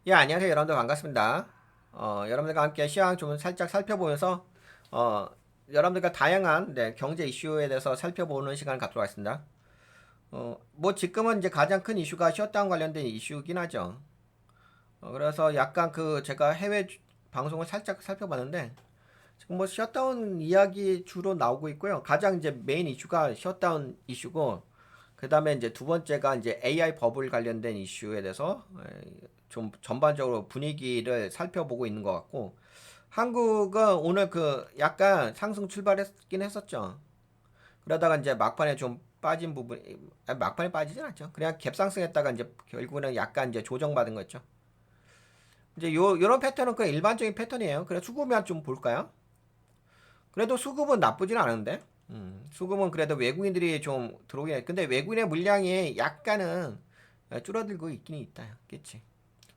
예, 안녕하세요. 여러분들 반갑습니다. 여러분들과 함께 시황 좀 살짝 살펴보면서, 어, 여러분들과 다양한 경제 이슈에 대해서 살펴보는 시간을 갖도록 하겠습니다. 뭐 지금은 이제 가장 큰 이슈가 셧다운 관련된 이슈긴 하죠. 그래서 약간 제가 해외 방송을 살짝 살펴봤는데, 지금 뭐 셧다운 이야기 주로 나오고 있고요. 가장 이제 메인 이슈가 셧다운 이슈고, 그 다음에 이제 두 번째가 이제 AI 버블 관련된 이슈에 대해서 좀 전반적으로 분위기를 살펴보고 있는 것 같고, 한국은 오늘 약간 상승 출발했긴 했었죠. 그러다가 이제 막판에 좀 빠진 부분, 아니, 막판에 빠지진 않죠. 그냥 갭상승했다가 이제 결국은 약간 이제 조정받은 거죠. 이제 요런 패턴은 그 일반적인 패턴이에요. 그래 수급만 좀 볼까요? 그래도 수급은 나쁘진 않은데. 수급은 그래도 외국인들이 좀 들어오긴 해. 근데 외국인의 물량이 약간은 줄어들고 있긴 있다. 그치?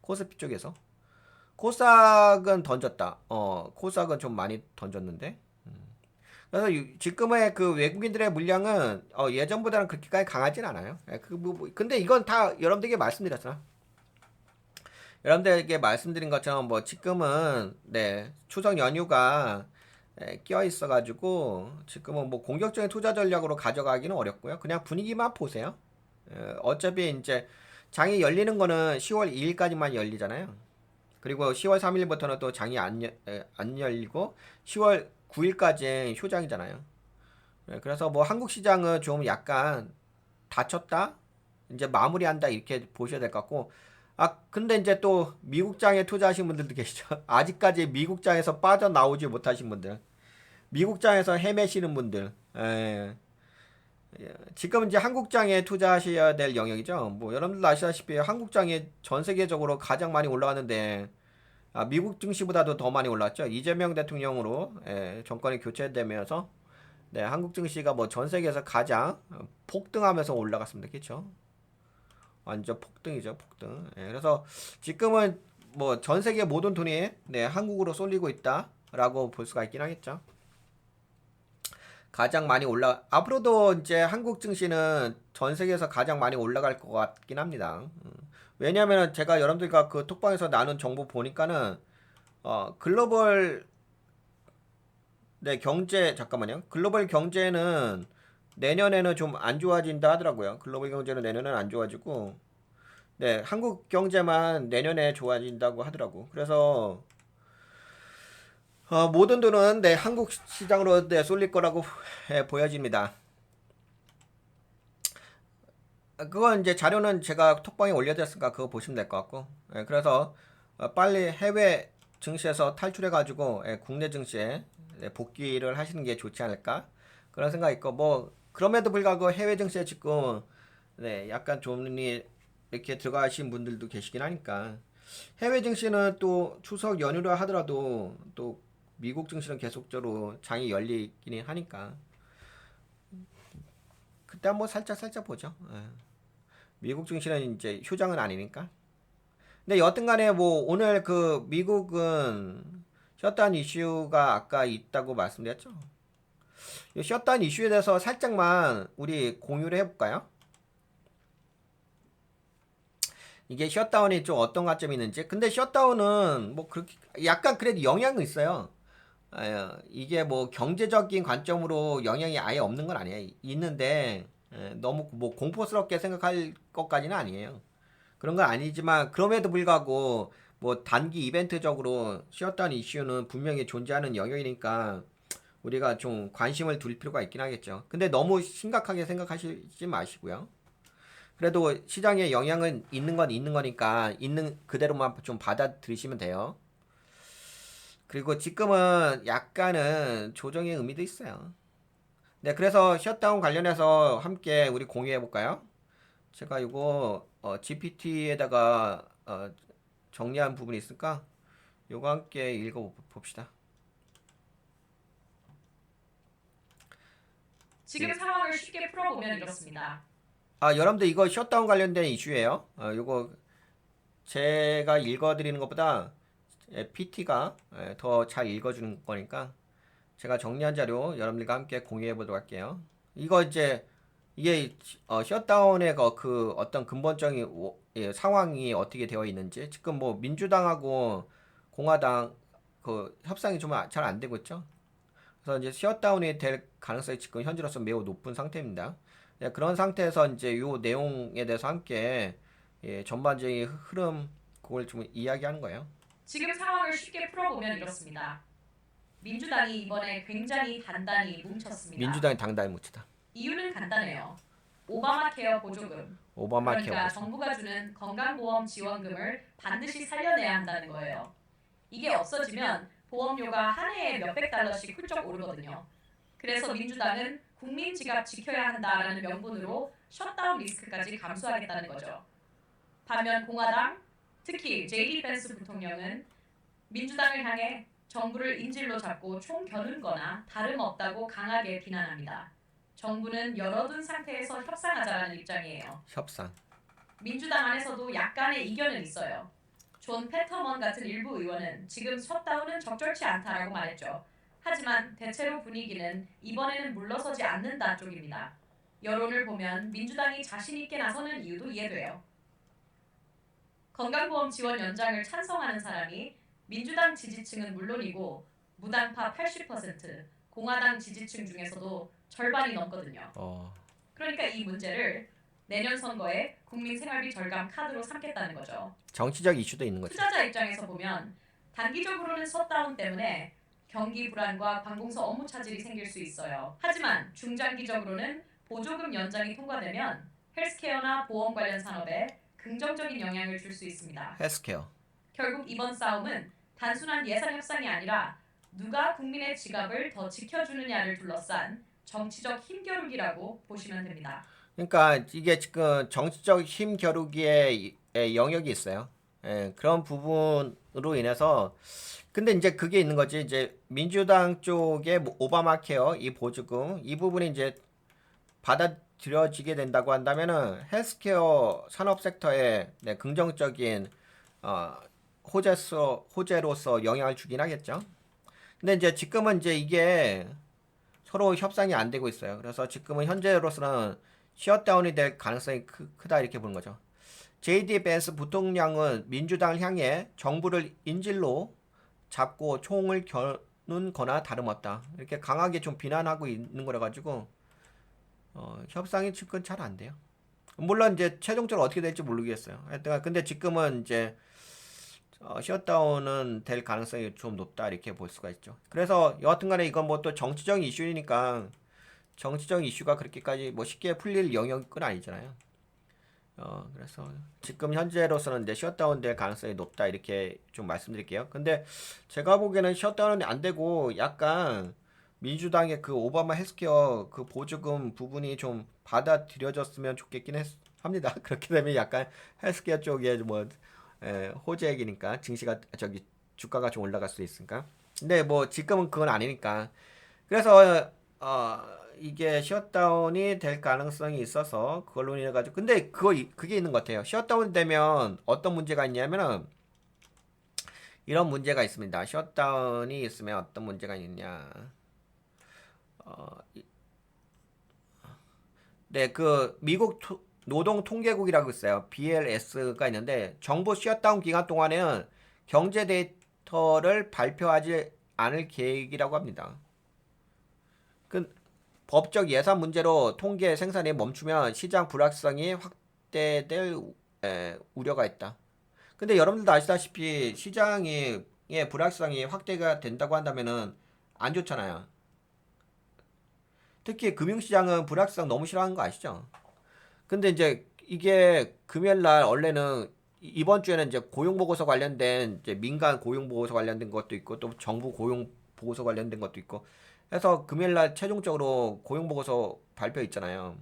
코스피 쪽에서. 코스닥은 던졌다. 코스닥은 좀 많이 던졌는데. 그래서 지금의 그 외국인들의 물량은 예전보다는 그렇게까지 강하진 않아요. 근데 이건 다 여러분들에게 말씀드렸잖아. 여러분들에게 말씀드린 것처럼 뭐 지금은 추석 연휴가 끼어 있어가지고 지금은 뭐 공격적인 투자 전략으로 가져가기는 어렵고요. 그냥 분위기만 보세요. 어차피 이제 장이 열리는 거는 10월 2일까지만 열리잖아요. 그리고 10월 3일부터는 또 장이 안 열리고 10월 9일까지 휴장이잖아요. 그래서 뭐 한국 시장은 좀 약간 닫혔다? 이제 마무리한다 이렇게 보셔야 될 것 같고, 근데 이제 또 미국장에 투자하신 분들도 계시죠. 아직까지 미국장에서 빠져나오지 못하신 분들, 미국장에서 헤매시는 분들, 지금 이제 한국장에 투자하셔야 될 영역이죠. 뭐 여러분들 아시다시피 한국장이 전 세계적으로 가장 많이 올라왔는데, 미국 증시보다도 더 많이 올랐죠. 이재명 대통령으로 정권이 교체되면서 한국 증시가 뭐 전 세계에서 가장 폭등하면서 올라갔습니다. 그렇죠? 완전 폭등이죠, 폭등. 그래서 지금은 뭐 전 세계 모든 돈이 한국으로 쏠리고 있다라고 볼 수가 있긴 하겠죠. 가장 많이 앞으로도 이제 한국 증시는 전 세계에서 가장 많이 올라갈 것 같긴 합니다. 왜냐하면 제가 여러분들과 그 톡방에서 나눈 정보 보니까는 글로벌 경제 잠깐만요. 글로벌 경제는 내년에는 좀 안 좋아진다 하더라고요. 글로벌 경제는 내년에는 안 좋아지고 한국 경제만 내년에 좋아진다고 하더라고. 그래서 모든 돈은 한국 시장으로 쏠릴 거라고 보여집니다. 그건 이제 자료는 제가 톡방에 올려드렸으니까 그거 보시면 될 것 같고. 그래서 빨리 해외 증시에서 탈출해가지고 국내 증시에 복귀를 하시는 게 좋지 않을까 그런 생각이 있고, 뭐 그럼에도 불구하고 해외 증시에 지금 약간 돈이 이렇게 들어가신 분들도 계시긴 하니까, 해외 증시는 또 추석 연휴라 하더라도 또 미국 증시는 계속적으로 장이 열리긴 하니까 그때 한번 살짝 살짝 보죠. 미국 증시는 이제 휴장은 아니니까. 근데 여튼간에 뭐 오늘 그 미국은 셧다운 이슈가 아까 있다고 말씀드렸죠. 이 셧다운 이슈에 대해서 살짝만 우리 공유를 해볼까요? 이게 셧다운이 좀 어떤 관점이 있는지. 근데 셧다운은 뭐 그렇게 약간 그래도 영향은 있어요. 이게 뭐 경제적인 관점으로 영향이 아예 없는 건 아니에요. 있는데 너무 뭐 공포스럽게 생각할 것까지는 아니에요. 그런 건 아니지만 그럼에도 불구하고 뭐 단기 이벤트적으로 쉬었다는 이슈는 분명히 존재하는 영역이니까 우리가 좀 관심을 둘 필요가 있긴 하겠죠. 근데 너무 심각하게 생각하시지 마시고요. 그래도 시장에 영향은 있는 건 있는 거니까 있는 그대로만 좀 받아들이시면 돼요. 그리고 지금은 약간은 조정의 의미도 있어요. 네, 그래서 셧다운 관련해서 함께 우리 공유해 볼까요? 제가 이거 GPT에다가 정리한 부분이 있을까? 요거 함께 읽어 봅시다. 지금 상황을 쉽게 풀어보면 이렇습니다. 여러분들 이거 셧다운 관련된 이슈예요. 요거 제가 읽어드리는 것보다 PT가 더 잘 읽어주는 거니까 제가 정리한 자료 여러분들과 함께 공유해 보도록 할게요. 이거 이제 이게 셧다운의 어떤 근본적인 상황이 어떻게 되어 있는지 지금 뭐 민주당하고 공화당 그 협상이 좀 잘 안 되고 있죠. 그래서 이제 셧다운이 될 가능성이 지금 현재로서 매우 높은 상태입니다. 그런 상태에서 이제 요 내용에 대해서 함께 전반적인 흐름 그걸 좀 이야기하는 거예요. 지금 상황을 쉽게 풀어보면 이렇습니다. 민주당이 이번에 굉장히 단단히 뭉쳤습니다. 민주당이 당당히 묻히다. 이유는 간단해요. 오바마 케어 보조금. 오바마 케어 그러니까 보조금. 정부가 주는 건강보험 지원금을 반드시 살려내야 한다는 거예요. 이게 없어지면 보험료가 한 해에 몇백 달러씩 훌쩍 오르거든요. 그래서 민주당은 국민 지갑 지켜야 한다라는 명분으로 셧다운 리스크까지 감수하겠다는 거죠. 반면 공화당, 특히 제이디 펜스 부통령은 민주당을 향해 정부를 인질로 잡고 총겨눈거나 다름없다고 강하게 비난합니다. 정부는 열어둔 상태에서 협상하자라는 입장이에요. 협상. 민주당 안에서도 약간의 이견은 있어요. 존 페터먼 같은 일부 의원은 지금 셧다운은 적절치 않다라고 말했죠. 하지만 대체로 분위기는 이번에는 물러서지 않는다 쪽입니다. 여론을 보면 민주당이 자신 있게 나서는 이유도 이해돼요. 건강보험 지원 연장을 찬성하는 사람이 민주당 지지층은 물론이고 무당파 80%, 공화당 지지층 중에서도 절반이 넘거든요. 그러니까 이 문제를 내년 선거에 국민 생활비 절감 카드로 삼겠다는 거죠. 정치적 이슈도 있는 거죠. 투자자 입장에서 보면 단기적으로는 셧다운 때문에 경기 불안과 관공서 업무 차질이 생길 수 있어요. 하지만 중장기적으로는 보조금 연장이 통과되면 헬스케어나 보험 관련 산업에 긍정적인 영향을 줄 수 있습니다. 헬스케어. 결국 이번 싸움은 단순한 예산 협상이 아니라 누가 국민의 지갑을 더 지켜주느냐를 둘러싼 정치적 힘겨루기라고 보시면 됩니다. 그러니까 이게 지금 정치적 힘겨루기의 영역이 있어요. 그런 부분으로 인해서 근데 이제 그게 있는 거지. 이제 민주당 쪽의 오바마 케어 이 보조금 이 부분이 이제 받아들여지게 된다고 한다면은 헬스케어 산업 섹터에 긍정적인 호재로서 영향을 주긴 하겠죠. 근데 이제 지금은 이제 이게 서로 협상이 안 되고 있어요. 그래서 지금은 현재로서는 셧다운이 될 가능성이 크다 이렇게 보는 거죠. JD 벤스 부통령은 민주당을 향해 정부를 인질로 잡고 총을 겨눈 거나 다름없다. 이렇게 강하게 좀 비난하고 있는 거라 가지고 협상이 지금 잘 안 돼요. 물론 이제 최종적으로 어떻게 될지 모르겠어요. 하여튼 근데 지금은 이제 셧다운은 될 가능성이 좀 높다 이렇게 볼 수가 있죠. 그래서 여하튼간에 이건 뭐 또 정치적 이슈니까 정치적 이슈가 그렇게까지 뭐 쉽게 풀릴 영역은 아니잖아요. 그래서 지금 현재로서는 이제 셧다운 될 가능성이 높다 이렇게 좀 말씀드릴게요. 근데 제가 보기에는 셧다운은 안 되고 약간 민주당의 그 오바마 헬스케어 그 보조금 부분이 좀 받아들여졌으면 좋겠긴 합니다. 그렇게 되면 약간 헬스케어 쪽에 뭐 호재이니까 증시가 저기 주가가 좀 올라갈 수 있으니까. 근데 뭐 지금은 그건 아니니까. 그래서 이게 셧다운이 될 가능성이 있어서 그걸로 인해 가지고 근데 그게 있는 것 같아요. 셧다운 되면 어떤 문제가 있냐면은 이런 문제가 있습니다. 셧다운이 있으면 어떤 문제가 있냐? 네, 그 미국 노동통계국이라고 있어요. BLS가 있는데 정부 셧다운 기간 동안에는 경제 데이터를 발표하지 않을 계획이라고 합니다. 그 법적 예산 문제로 통계 생산이 멈추면 시장 불확실성이 확대될 우려가 있다. 근데 여러분들도 아시다시피 시장이 불확실성이 확대가 된다고 한다면은 안 좋잖아요. 특히 금융시장은 불확실성 너무 싫어하는 거 아시죠? 근데 이제 이게 금요일 날 원래는 이번 주에는 이제 고용보고서 관련된 이제 민간 고용보고서 관련된 것도 있고 또 정부 고용보고서 관련된 것도 있고 해서 금요일 날 최종적으로 고용보고서 발표 있잖아요.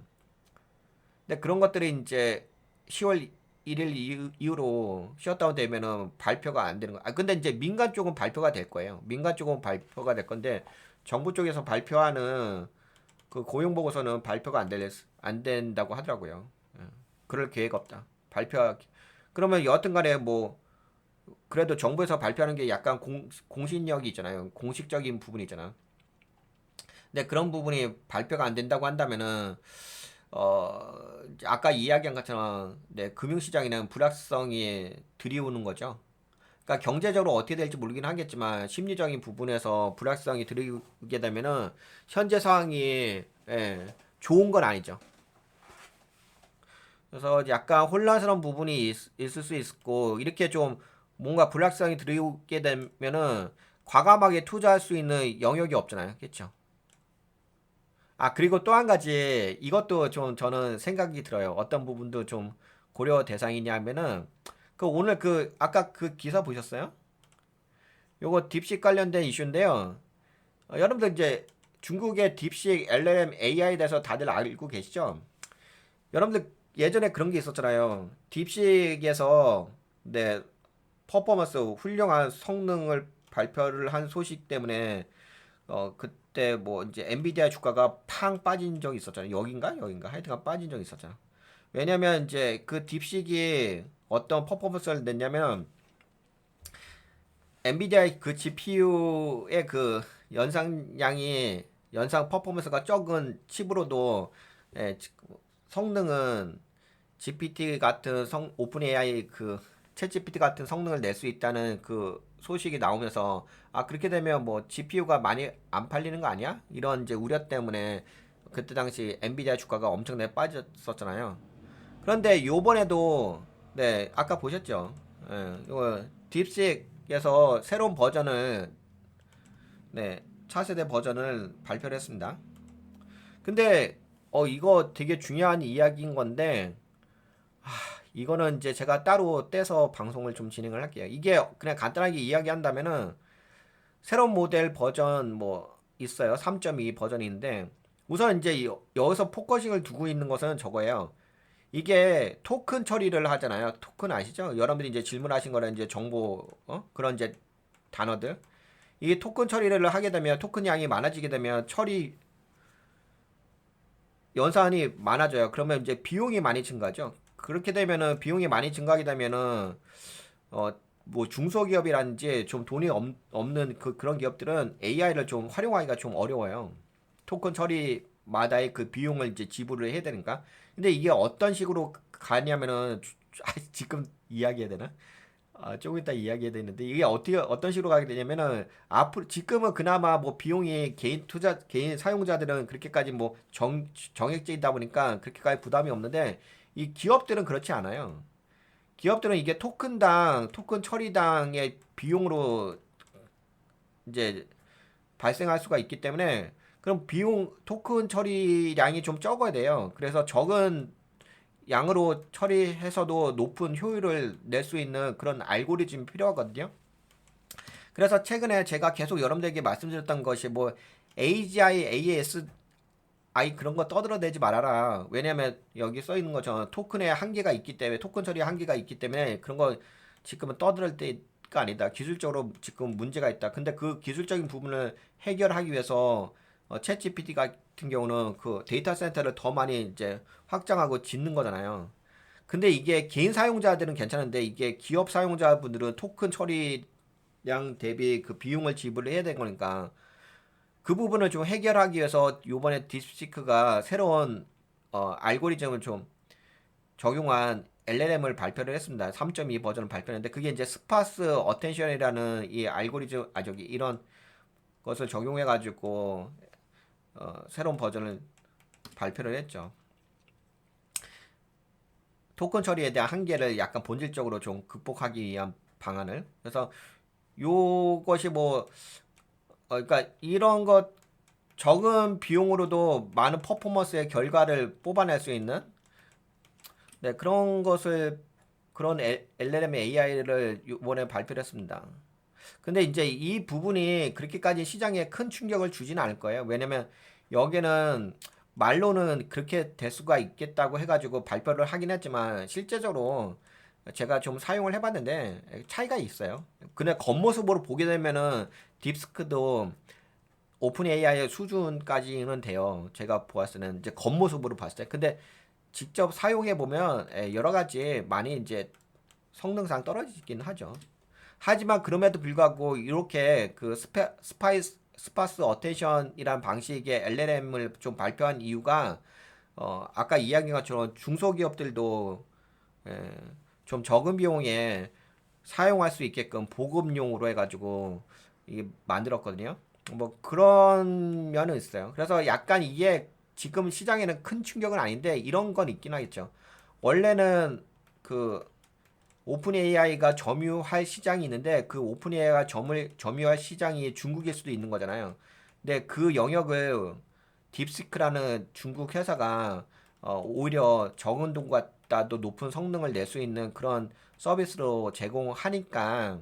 근데 그런 것들이 이제 10월 1일 이후로 셧다운 되면은 발표가 안 되는 거. 근데 이제 민간 쪽은 발표가 될 거예요. 민간 쪽은 발표가 될 건데 정부 쪽에서 발표하는 그 고용 보고서는 발표가 안 된다고 하더라고요. 그럴 계획 없다. 그러면 여하튼간에 뭐 그래도 정부에서 발표하는 게 약간 공신력이 있잖아요. 공식적인 부분이 있잖아. 근데 그런 부분이 발표가 안 된다고 한다면은 아까 이야기한 것처럼 네, 금융시장에는 불확성이 들이오는 거죠. 그러니까 경제적으로 어떻게 될지 모르긴 하겠지만 심리적인 부분에서 불확성이 들이오게 되면은 현재 상황이 예, 좋은 건 아니죠. 그래서 약간 혼란스러운 부분이 있을 수 있고 이렇게 좀 뭔가 불확성이 들이오게 되면은 과감하게 투자할 수 있는 영역이 없잖아요. 그렇죠? 아, 그리고 또 한 가지 이것도 좀 저는 생각이 들어요. 어떤 부분도 좀 고려 대상이냐면은 그 오늘 그 아까 그 기사 보셨어요? 요거 딥식 관련된 이슈인데요. 여러분들 이제 중국의 딥식 LLM AI에 대해서 다들 알고 계시죠? 여러분들 예전에 그런 게 있었잖아요. 딥식에서 네, 퍼포먼스 훌륭한 성능을 발표를 한 소식 때문에 그때 뭐 이제 엔비디아 주가가 팡 빠진 적이 있었잖아요. 여긴가 하여튼간 빠진 적이 있었잖아. 왜냐면 이제 그 딥식이 어떤 퍼포먼스를 냈냐면 엔비디아 그 GPU의 그 연상 퍼포먼스가 적은 칩으로도 예, 성능은 GPT 같은 오픈 AI 챗 GPT 같은 성능을 낼 수 있다는 그 소식이 나오면서 아 그렇게 되면 뭐 GPU가 많이 안 팔리는 거 아니야? 이런 이제 우려 때문에 그때 당시 엔비디아 주가가 엄청나게 빠졌었잖아요. 그런데 요번에도 네 아까 보셨죠? 예, 이거 딥식에서 새로운 버전을 네 차세대 버전을 발표를 했습니다. 근데 이거 되게 중요한 이야기인 건데 이거는 이제 제가 따로 떼서 방송을 좀 진행을 할게요. 이게 그냥 간단하게 이야기한다면은 새로운 모델 버전 뭐 있어요. 3.2 버전인데 우선 이제 여기서 포커싱을 두고 있는 것은 저거예요. 이게 토큰 처리를 하잖아요. 토큰 아시죠? 여러분들이 이제 질문하신 거는 이제 정보 그런 이제 단어들. 이게 토큰 처리를 하게 되면 토큰 양이 많아지게 되면 처리 연산이 많아져요. 그러면 이제 비용이 많이 증가하죠. 그렇게 되면은 비용이 많이 증가하게 되면은 어 뭐 중소기업이라든지 좀 돈이 없는 그런 기업들은 AI를 좀 활용하기가 좀 어려워요. 토큰 처리마다의 그 비용을 이제 지불을 해야 되니까. 근데 이게 어떤 식으로 가냐면은 지금 이야기해야 되나? 조금 이따 이야기해야 되는데 이게 어떻게 어떤 식으로 가게 되냐면은 앞으로 지금은 그나마 뭐 비용이 개인 사용자들은 그렇게까지 뭐 정액제이다 보니까 그렇게까지 부담이 없는데 이 기업들은 그렇지 않아요. 기업들은 이게 토큰 처리당의 비용으로 이제 발생할 수가 있기 때문에 그럼 비용 토큰 처리량이 좀 적어야 돼요. 그래서 적은 양으로 처리해서도 높은 효율을 낼 수 있는 그런 알고리즘이 필요하거든요. 그래서 최근에 제가 계속 여러분들에게 말씀드렸던 것이 뭐 AGI, ASI 그런 거 떠들어대지 말아라. 왜냐면 여기 써 있는 것처럼 토큰의 한계가 있기 때문에 토큰 처리의 한계가 있기 때문에 그런 거 지금은 떠들 때가 아니다. 기술적으로 지금 문제가 있다. 근데 그 기술적인 부분을 해결하기 위해서 챗 GPT 같은 경우는 그 데이터 센터를 더 많이 이제 확장하고 짓는 거잖아요. 근데 이게 개인 사용자들은 괜찮은데 이게 기업 사용자분들은 토큰 처리량 대비 그 비용을 지불을 해야 되는 거니까 그 부분을 좀 해결하기 위해서 요번에 딥시크가 새로운 알고리즘을 좀 적용한 LLM을 발표를 했습니다. 3.2 버전을 발표했는데 그게 이제 스파스 어텐션이라는 이 알고리즘 저기 이런 것을 적용해 가지고 새로운 버전을 발표를 했죠. 토큰 처리에 대한 한계를 약간 본질적으로 좀 극복하기 위한 방안을. 그래서 요것이 뭐 그러니까 이런 것 적은 비용으로도 많은 퍼포먼스의 결과를 뽑아낼 수 있는 네, 그런 것을 그런 LLM AI를 이번에 발표를 했습니다. 근데 이제 이 부분이 그렇게까지 시장에 큰 충격을 주지는 않을 거예요. 왜냐면 여기는 말로는 그렇게 될 수가 있겠다고 해가지고 발표를 하긴 했지만 실제적으로 제가 좀 사용을 해봤는데 차이가 있어요. 근데 겉모습으로 보게 되면은 딥스크도 오픈 AI의 수준까지는 돼요. 제가 보았을 때는 이제 겉모습으로 봤을 때. 근데 직접 사용해 보면 여러 가지 많이 이제 성능상 떨어지긴 하죠. 하지만 그럼에도 불구하고 이렇게 그 스파스 어텐션이란 방식의 LLM을 좀 발표한 이유가 아까 이야기한 것처럼 중소기업들도 예, 좀 적은 비용에 사용할 수 있게끔 보급용으로 해가지고 이게 만들었거든요. 뭐 그런 면은 있어요. 그래서 약간 이게 지금 시장에는 큰 충격은 아닌데 이런 건 있긴 하겠죠. 원래는 그 오픈 AI가 점유할 시장이 있는데 그 오픈 AI가 점유할 시장이 중국일 수도 있는 거잖아요. 근데 그 영역을 딥시크라는 중국 회사가 오히려 적은 돈보다도 높은 성능을 낼 수 있는 그런 서비스로 제공하니까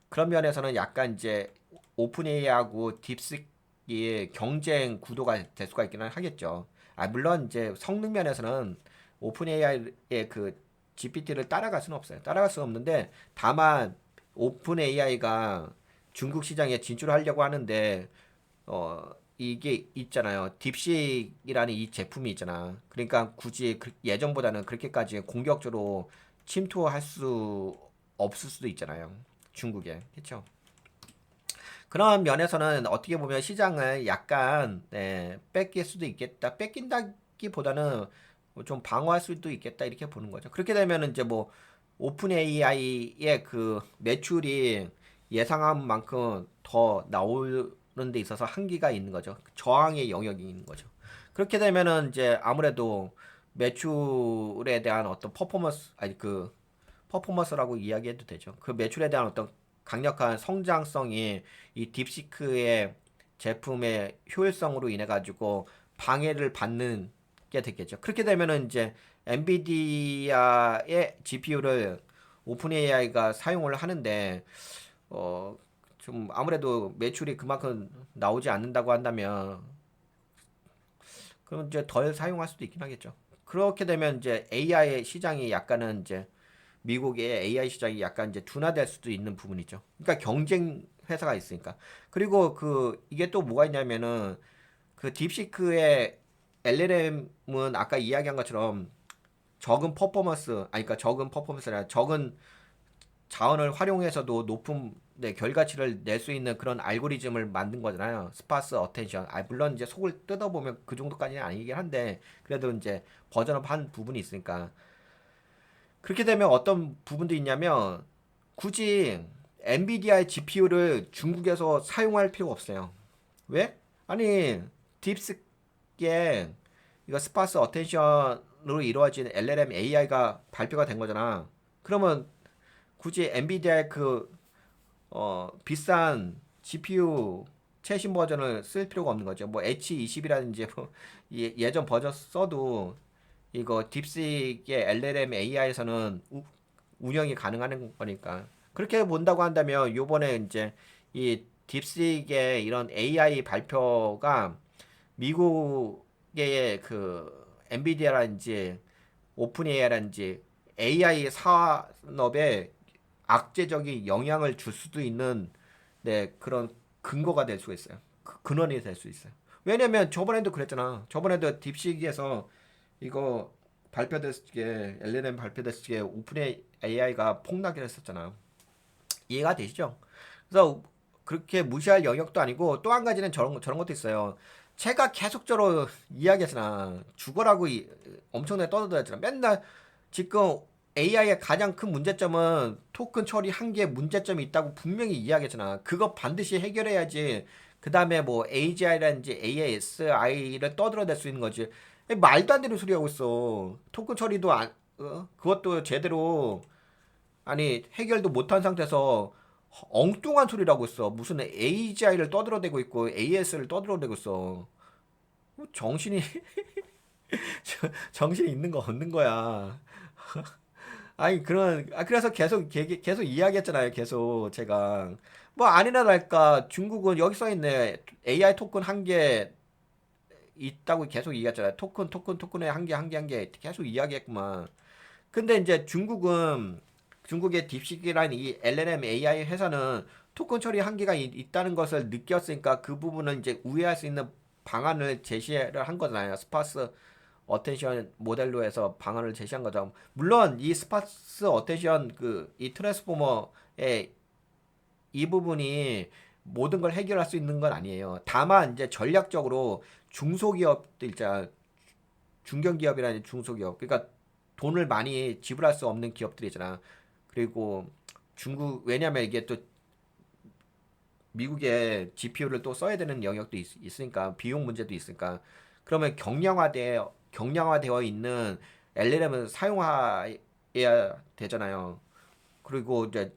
그런 면에서는 약간 이제 오픈 AI하고 딥시크의 경쟁 구도가 될 수가 있기는 하겠죠. 물론 이제 성능 면에서는 오픈 AI의 그 GPT를 따라갈 수는 없어요. 따라갈 수는 없는데 다만 오픈 AI가 중국 시장에 진출하려고 하는데 이게 있잖아요. 딥식이라는 이 제품이 있잖아. 그러니까 굳이 예전보다는 그렇게까지 공격적으로 침투할 수 없을 수도 있잖아요. 중국에. 그렇죠? 그런 면에서는 어떻게 보면 시장을 약간 뺏길 수도 있겠다. 뺏긴다기보다는 좀 방어할 수도 있겠다 이렇게 보는 거죠. 그렇게 되면 이제 뭐 오픈 AI의 그 매출이 예상한 만큼 더 나오는 데 있어서 한계가 있는 거죠. 저항의 영역이 있는 거죠. 그렇게 되면은 이제 아무래도 매출에 대한 어떤 퍼포먼스라고 이야기해도 되죠. 그 매출에 대한 어떤 강력한 성장성이 이 딥시크의 제품의 효율성으로 인해 가지고 방해를 받는 게 되겠죠. 그렇게 되면은 이제 엔비디아의 GPU를 오픈 AI가 사용을 하는데 어 좀 아무래도 매출이 그만큼 나오지 않는다고 한다면 그럼 이제 덜 사용할 수도 있긴 하겠죠. 그렇게 되면 이제 AI 시장이 약간은 이제 미국의 AI 시장이 약간 이제 둔화될 수도 있는 부분이죠. 그러니까 경쟁 회사가 있으니까. 그리고 그 이게 또 뭐가 있냐면은 그 딥시크의 LLM은 아까 이야기한 것처럼 적은 퍼포먼스, 그러니까 적은 퍼포먼스라 적은 자원을 활용해서도 높은 결과치를 낼 수 있는 그런 알고리즘을 만든 거잖아요. 스파스 어텐션. 물론 이제 속을 뜯어보면 그 정도까지는 아니긴 한데 그래도 이제 버전업한 부분이 있으니까 그렇게 되면 어떤 부분도 있냐면 굳이 엔비디아의 GPU를 중국에서 사용할 필요가 없어요. 왜? 아니 딥스게 이거 스파스 어텐션으로 이루어진 LLM AI가 발표가 된 거잖아. 그러면 굳이 엔비디아의 그 비싼 GPU 최신 버전을 쓸 필요가 없는 거죠. 뭐 H20이라든지 뭐 예전 버전 써도 이거 딥시의 LLM AI에서는 운영이 가능한 거니까. 그렇게 본다고 한다면 요번에 이제 이 딥시의 이런 AI 발표가 미국의 그 엔비디아라든지 오픈 AI라든지 AI 산업에 악재적인 영향을 줄 수도 있는 그런 근거가 될 수가 있어요. 근원이 될 수 있어요. 왜냐면 저번에도 그랬잖아. 저번에도 딥시기에서 이거 발표됐을 때 LLM 발표됐을 때 오픈 AI가 폭락을 했었잖아. 이해가 되시죠? 그래서 그렇게 무시할 영역도 아니고 또 한 가지는 저런 것도 있어요. 제가 계속적으로 이야기했잖아. 죽어라고 엄청나게 떠들었잖아. 맨날 지금 AI의 가장 큰 문제점은 토큰 처리 한계에 문제점이 있다고 분명히 이야기했잖아. 그거 반드시 해결해야지. 그 다음에 뭐 AGI라든지 ASI를 떠들어댈 수 있는 거지. 말도 안 되는 소리 하고 있어. 토큰 처리도 그것도 제대로 해결도 못한 상태에서 엉뚱한 소리라고 있어. 무슨 AGI를 떠들어대고 있고 AS를 떠들어대고 있어. 정신이 정신이 있는 거 없는 거야. 그래서 계속 이야기했잖아요. 계속 제가 뭐 아니나 다를까 중국은 여기 써 있네. AI 토큰 한 개 있다고 계속 이야기했잖아요. 토큰의 한 개 계속 이야기했구만. 근데 이제 중국의 딥시크라는 이 LLM AI 회사는 토큰 처리 한계가 있다는 것을 느꼈으니까 그 부분은 이제 우회할 수 있는 방안을 제시를 한 거잖아요. 스파스 어텐션 모델로 해서 방안을 제시한 거죠. 물론 이 스파스 어텐션 그 이 트랜스포머의 이 부분이 모든 걸 해결할 수 있는 건 아니에요. 다만 이제 전략적으로 중소기업들 있잖아. 중견기업이나 중소기업, 그러니까 돈을 많이 지불할 수 없는 기업들이잖아. 그리고 중국, 왜냐면 이게 또 미국의 GPU를 또 써야 되는 영역도 있으니까 비용 문제도 있으니까 그러면 경량화되어 있는 LLM을 사용해야 되잖아요. 그리고 이제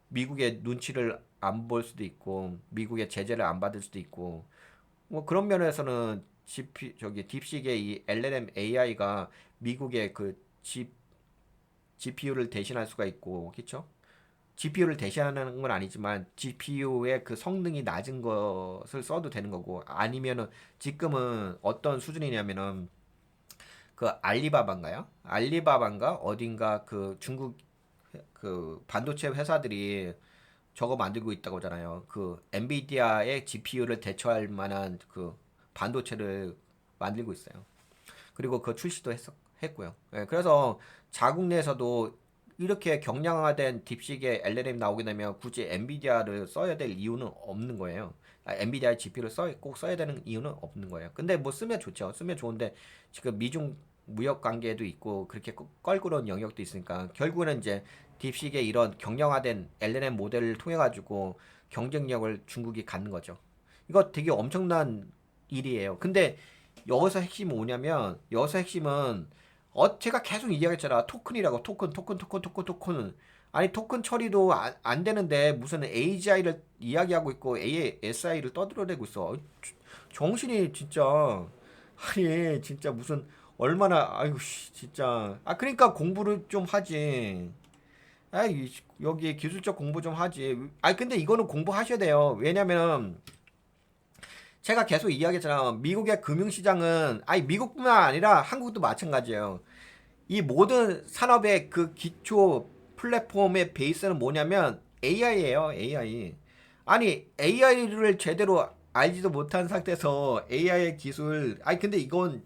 미국의 눈치를 안 볼 수도 있고 미국의 제재를 안 받을 수도 있고 뭐 그런 면에서는 딥식의 이 LLM AI가 미국의 그 GPU를 대신할 수가 있고, 그렇죠? GPU를 대신하는 건 아니지만 GPU의 그 성능이 낮은 것을 써도 되는 거고, 아니면은 지금은 어떤 수준이냐면은 그 알리바바인가요? 알리바바인가 어딘가 그 중국 그 반도체 회사들이 저거 만들고 있다고 하잖아요. 그 엔비디아의 GPU를 대처할 만한 그 반도체를 만들고 있어요. 그리고 그 출시도 했고요. 예, 그래서 자국 내에서도 이렇게 경량화된 딥식의 LLM 나오게 되면 굳이 엔비디아를 써야 될 이유는 없는 거예요. 엔비디아 GPU를 꼭 써야 되는 이유는 없는 거예요. 근데 뭐 쓰면 좋죠. 쓰면 좋은데 지금 미중 무역 관계도 있고 그렇게 껄끄러운 영역도 있으니까 결국에는 이제 딥식의 이런 경량화된 LLM 모델을 통해 가지고 경쟁력을 중국이 갖는 거죠. 이거 되게 엄청난 일이에요. 근데 여기서 핵심은 뭐냐면 여기서 핵심은 제가 계속 이야기했잖아. 토큰이라고. 토큰. 아니 토큰 처리도 안 되는데 무슨 AGI를 이야기하고 있고 ASI를 떠들어대고 있어. 정신이 진짜 아니 진짜 무슨 얼마나 아이고 진짜 그러니까 공부를 좀 하지. 여기 기술적 공부 좀 하지. 근데 이거는 공부하셔야 돼요. 왜냐면 제가 계속 이야기했잖아. 미국의 금융시장은, 미국뿐만 아니라 한국도 마찬가지예요. 이 모든 산업의 그 기초 플랫폼의 베이스는 뭐냐면 AI예요, AI. 아니, AI를 제대로 알지도 못한 상태에서 AI 기술, 근데 이건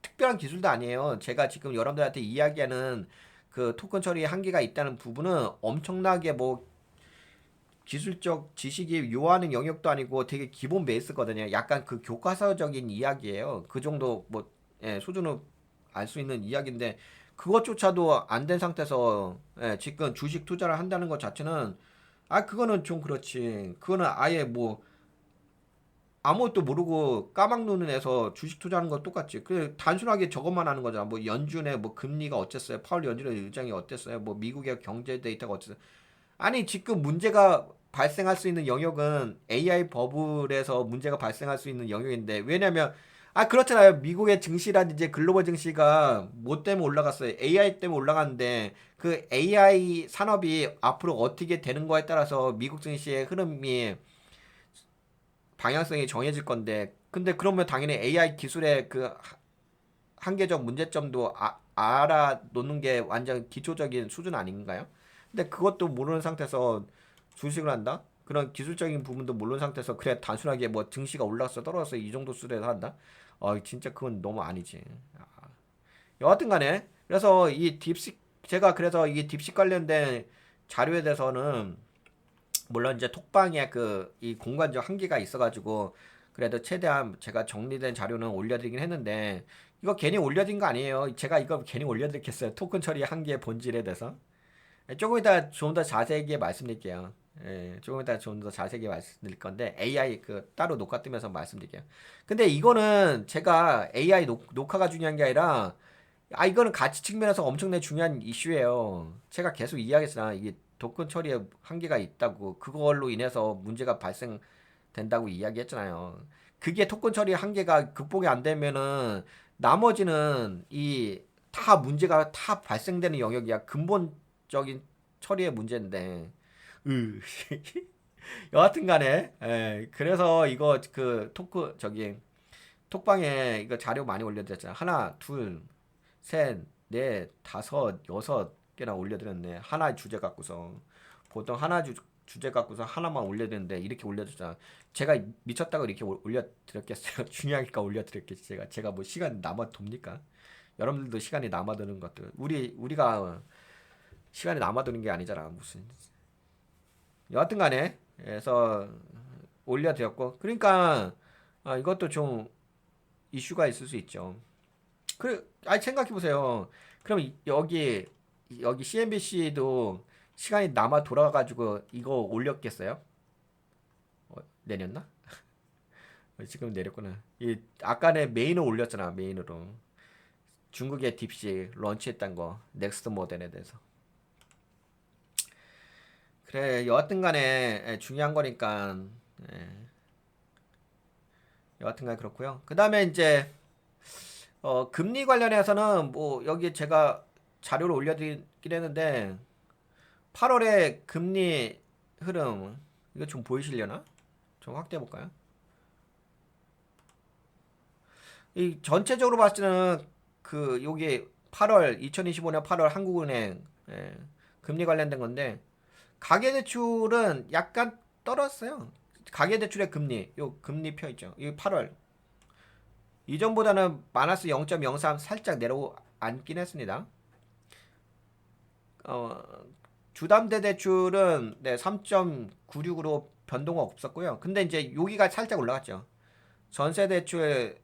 특별한 기술도 아니에요. 제가 지금 여러분들한테 이야기하는 그 토큰 처리에 한계가 있다는 부분은 엄청나게 뭐 기술적 지식이 요하는 영역도 아니고 되게 기본 베이스거든요. 약간 그 교과서적인 이야기예요. 그 정도 뭐 수준을 알 수 있는 이야기인데 그것조차도 안 된 상태에서 지금 주식 투자를 한다는 것 자체는 그거는 좀 그렇지. 그거는 아예 뭐 아무것도 모르고 까막 눈에서 주식 투자하는 거 똑같지. 그 단순하게 저것만 하는 거잖아. 뭐 연준의 뭐 금리가 어땠어요? 파월 연준의 의장이 어땠어요? 뭐 미국의 경제 데이터가 어땠어요? 아니 지금 문제가 발생할 수 있는 영역은 AI 버블에서 문제가 발생할 수 있는 영역인데 왜냐면 그렇잖아요. 미국의 증시라든지 글로벌 증시가 뭐 때문에 올라갔어요? AI 때문에 올라갔는데 그 AI 산업이 앞으로 어떻게 되는 거에 따라서 미국 증시의 흐름이 방향성이 정해질 건데 근데 그러면 당연히 AI 기술의 그 한계적 문제점도 알아놓는 게 완전 기초적인 수준 아닌가요? 근데 그것도 모르는 상태에서 주식을 한다? 그런 기술적인 부분도 모르는 상태에서 그래 단순하게 뭐 증시가 올랐어 떨어졌어 이 정도 수준에서 한다? 진짜 그건 너무 아니지. 여하튼 간에 그래서 이 딥식 제가 그래서 이 딥식 관련된 자료에 대해서는 물론 이제 톡방에 그 이 공간적 한계가 있어가지고 그래도 최대한 제가 정리된 자료는 올려드리긴 했는데 이거 괜히 올려드린 거 아니에요. 제가 이거 괜히 올려드렸겠어요. 토큰 처리 한계의 본질에 대해서. 조금 이따 좀 더 자세하게 말씀드릴게요. 조금 이따 좀 더 자세하게 말씀드릴 건데 AI 그 따로 녹화 뜨면서 말씀드릴게요. 근데 이거는 제가 AI 녹화가 중요한 게 아니라 이거는 가치 측면에서 엄청나게 중요한 이슈예요. 제가 계속 이야기했잖아. 이게 토큰 처리에 한계가 있다고 그걸로 인해서 문제가 발생된다고 이야기했잖아요. 그게 토큰 처리 한계가 극복이 안 되면은 나머지는 이 다 문제가 다 발생되는 영역이야. 근본적인 처리의 문제인데. 으. 여하튼 간에 그래서 이거 그 톡방에 이거 자료 많이 올려드렸잖아. 하나, 둘, 셋, 넷, 다섯, 여섯 개나 올려드렸네. 하나의 주제 갖고서. 보통 주제 갖고서 하나만 올려드렸는데 이렇게 올려줬잖아. 제가 미쳤다고 이렇게 올려드렸겠어요. 중요하니까 올려드렸겠지. 제가 뭐 시간 남아돕니까? 여러분들도 시간이 남아드는 것들. 우리가 시간이 남아드는 게 아니잖아. 무슨. 여하튼 간에 그래서 올려드렸고 그러니까 이것도 좀 이슈가 있을 수 있죠. 생각해 보세요. 그럼 여기 CNBC도 시간이 남아 돌아가가지고 이거 올렸겠어요? 내렸나? 지금 내렸구나. 이 아까는 메인을 올렸잖아. 메인으로 중국의 딥시 런치했던 거 넥스트 모델에 대해서. 그래 여하튼간에 중요한 거니까 여하튼간 그렇고요. 그 다음에 이제 금리 관련해서는 뭐 여기 제가 자료를 올려드리긴 했는데 8월에 금리 흐름 이거 좀 보이시려나? 좀 확대해 볼까요? 이 전체적으로 봤을 때는 그 요게 8월 2025년 8월 한국은행 금리 관련된 건데 가계대출은 약간 떨어졌어요. 가계대출의 금리 요 금리 표 있죠. 이 8월 이전보다는 마이너스 0.03 살짝 내려앉긴 했습니다. 어, 주담대 대출은 3.96으로 변동은 없었고요. 근데 이제 여기가 살짝 올라갔죠. 전세 대출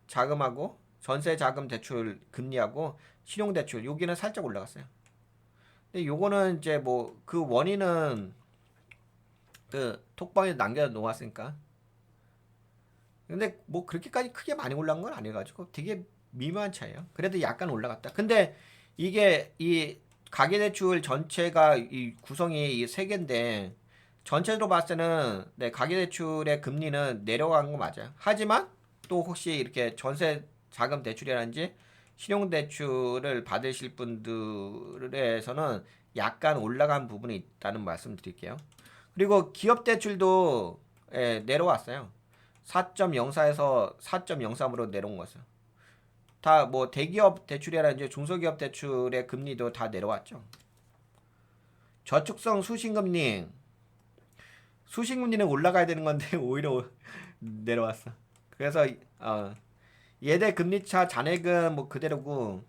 자금하고 전세 자금 대출 금리하고 신용 대출 여기는 살짝 올라갔어요. 근데 요거는 이제 뭐 그 원인은 그 톡방에 남겨 놓았으니까. 근데 뭐 그렇게까지 크게 많이 올라간 건 아니어가지고 되게 미묘한 차이에요. 그래도 약간 올라갔다. 근데 이게 이 가계대출 전체가 이 구성이 이 세 개인데 전체로 봤을 때는 가계대출의 금리는 내려간 거 맞아요. 하지만 또 혹시 이렇게 전세 자금 대출이라든지 신용대출을 받으실 분들에서는 약간 올라간 부분이 있다는 말씀 드릴게요. 그리고 기업대출도 내려왔어요. 4.04에서 4.03으로 내려온 거죠. 다 뭐 대기업 대출이라든지 중소기업 대출의 금리도 다 내려왔죠. 저축성 수신금리는 올라가야 되는 건데 오히려 내려왔어. 그래서 예대 금리차 잔액은 뭐 그대로고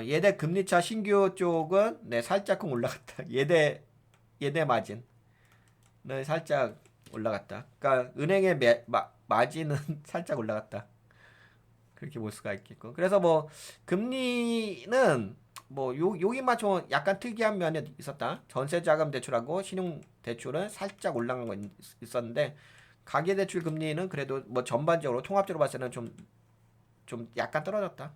예대 금리차 신규 쪽은 살짝쿵 올라갔다. 예대 마진은 살짝 올라갔다. 그러니까 은행의 마진은 살짝 올라갔다. 그렇게 볼 수가 있겠고. 그래서 뭐 금리는 뭐 여기만 좀 약간 특이한 면이 있었다. 전세자금 대출하고 신용 대출은 살짝 올라간 거 있었는데 가계대출 금리는 그래도 뭐 전반적으로 통합적으로 봤을 때는 좀 약간 떨어졌다.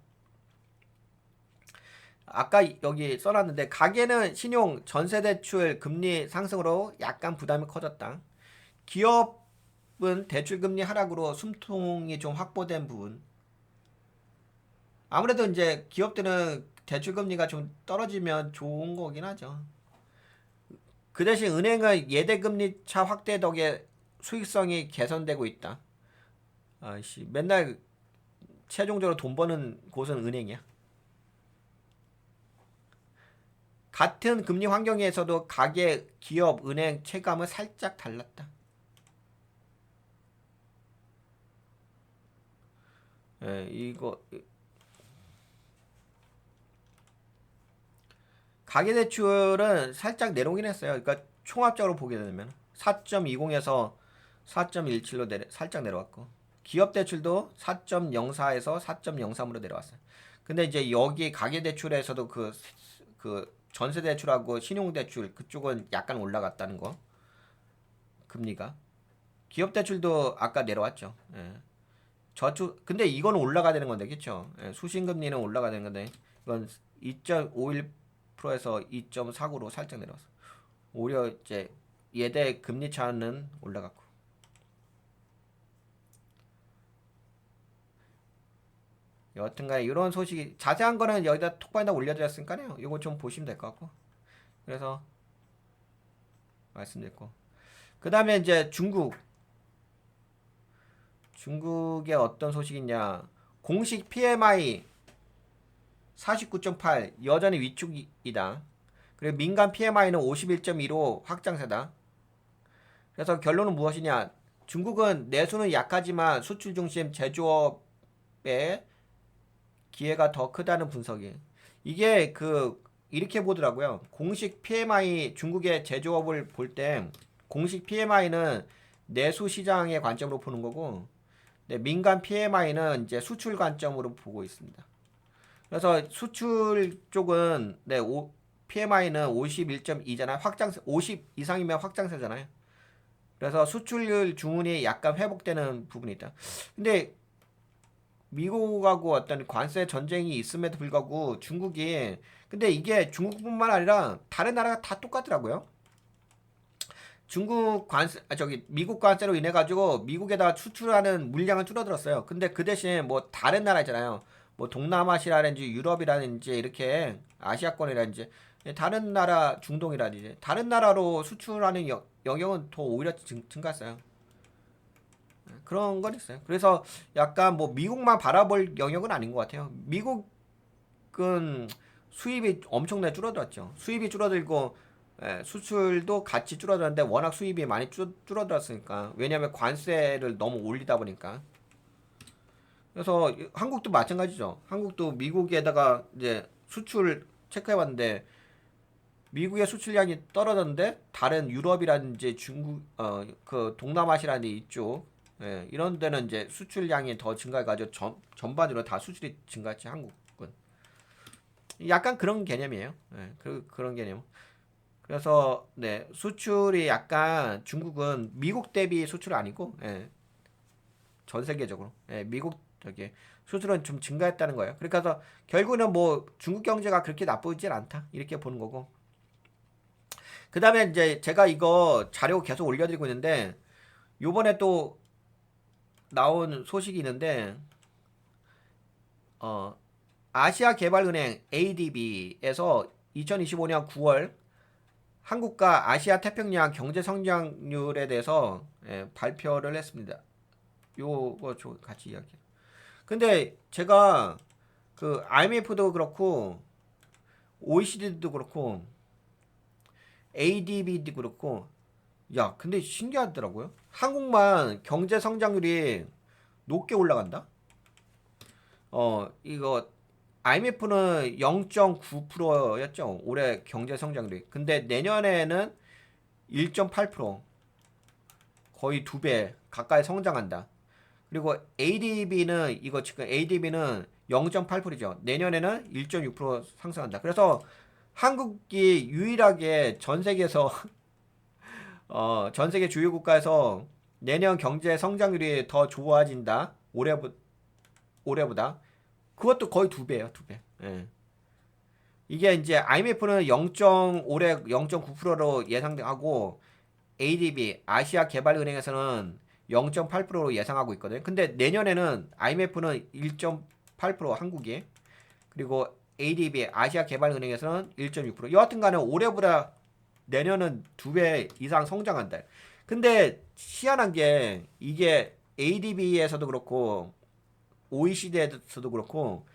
아까 여기 써놨는데 가계는 신용 전세대출 금리 상승으로 약간 부담이 커졌다. 기업은 대출 금리 하락으로 숨통이 좀 확보된 부분. 아무래도 이제 기업들은 대출 금리가 좀 떨어지면 좋은 거긴 하죠. 그 대신 은행은 예대 금리 차 확대 덕에 수익성이 개선되고 있다. 아씨 맨날 최종적으로 돈 버는 곳은 은행이야. 같은 금리 환경에서도 가계, 기업, 은행 체감은 살짝 달랐다. 이거 가계대출은 살짝 내려오긴 했어요. 그러니까 총합적으로 보게 되면 4.20에서 4.17로 살짝 내려왔고 기업대출도 4.04에서 4.03으로 내려왔어요. 근데 이제 여기 가계대출에서도 그 전세대출하고 신용대출 그쪽은 약간 올라갔다는 거 금리가 기업대출도 아까 내려왔죠. 저축 근데 이거는 올라가야 되는 건데 그쵸? 수신금리는 올라가야 되는 건데 이건 2.51%에서 2.49로 살짝 내려왔어. 오히려 이제 예대 금리 차는 올라갔고. 여튼간에 이런 소식이 자세한 거는 여기다 톡방에다 올려드렸으니까요. 이거 좀 보시면 될 것 같고. 그래서 말씀드렸고. 그 다음에 이제 중국의 어떤 소식이냐. 공식 PMI 49.8 여전히 위축이다. 그리고 민간 PMI는 51.2로 확장세다. 그래서 결론은 무엇이냐? 중국은 내수는 약하지만 수출 중심 제조업의 기회가 더 크다는 분석이. 이게 이렇게 보더라고요. 공식 PMI 중국의 제조업을 볼 때 공식 PMI는 내수 시장의 관점으로 보는 거고 네, 민간 PMI는 이제 수출 관점으로 보고 있습니다. 그래서 수출 쪽은 네, PMI는 51.2잖아요. 확장세 50 이상이면 확장세잖아요. 그래서 수출률 주문이 약간 회복되는 부분이 있다. 근데 미국하고 어떤 관세 전쟁이 있음에도 불구하고 중국이 근데 이게 중국뿐만 아니라 다른 나라가 다 똑같더라고요. 중국 관세 저기 미국 관세로 인해 가지고 미국에다 수출하는 물량은 줄어들었어요. 근데 그 대신 뭐 다른 나라 있잖아요. 뭐 동남아시아라든지 유럽이라든지 이렇게 아시아권이라든지 다른 나라 중동이라든지 다른 나라로 수출하는 영역은 더 오히려 증가했어요. 그런 건 있어요. 그래서 약간 뭐 미국만 바라볼 영역은 아닌 것 같아요. 미국은 수입이 엄청나게 줄어들었죠. 수입이 줄어들고 수출도 같이 줄어들었는데 워낙 수입이 많이 줄어들었으니까. 왜냐하면 관세를 너무 올리다 보니까. 그래서 한국도 마찬가지죠. 한국도 미국에다가 이제 수출 체크해봤는데 미국의 수출량이 떨어졌는데 다른 유럽이라든지 중국 그 동남아시아라든지 이쪽 이런 데는 이제 수출량이 더 증가해가지고 전반적으로 다 수출이 증가했지 한국은 약간 그런 개념이에요. 그런 개념. 그래서 네 수출이 약간 중국은 미국 대비 수출 아니고 전 세계적으로 미국 저기 수출은 좀 증가했다는 거예요. 그러니까 결국은 뭐 중국 경제가 그렇게 나쁘진 않다 이렇게 보는 거고. 그 다음에 이제 제가 이거 자료 계속 올려드리고 있는데 요번에 또 나온 소식이 있는데 어 아시아개발은행 ADB에서 2025년 9월 한국과 아시아 태평양 경제 성장률에 대해서 발표를 했습니다. 요거 같이 이야기. 근데 제가 그 IMF도 그렇고 OECD도 그렇고 ADB도 그렇고 야 근데 신기하더라고요. 한국만 경제 성장률이 높게 올라간다. 이거 IMF는 0.9%였죠. 올해 경제 성장률이. 근데 내년에는 1.8% 거의 2배 가까이 성장한다. 그리고 ADB는 이거 지금 ADB는 0.8%죠. 내년에는 1.6% 상승한다. 그래서 한국이 유일하게 전 세계에서 전 세계 주요 국가에서 내년 경제 성장률이 더 좋아진다. 올해보다. 그것도 거의 2배예요, 2배. 예. 이게 이제 IMF는 0.올해 0.9%로 예상하고 ADB 아시아 개발은행에서는 0.8%로 예상하고 있거든요. 근데 내년에는 IMF는 1.8% 한국이 그리고 ADB 아시아 개발은행에서는 1.6% 여하튼간에 올해보다 내년은 2배 이상 성장한다. 근데 희한한 게 이게 ADB에서도 그렇고 OECD에서도 그렇고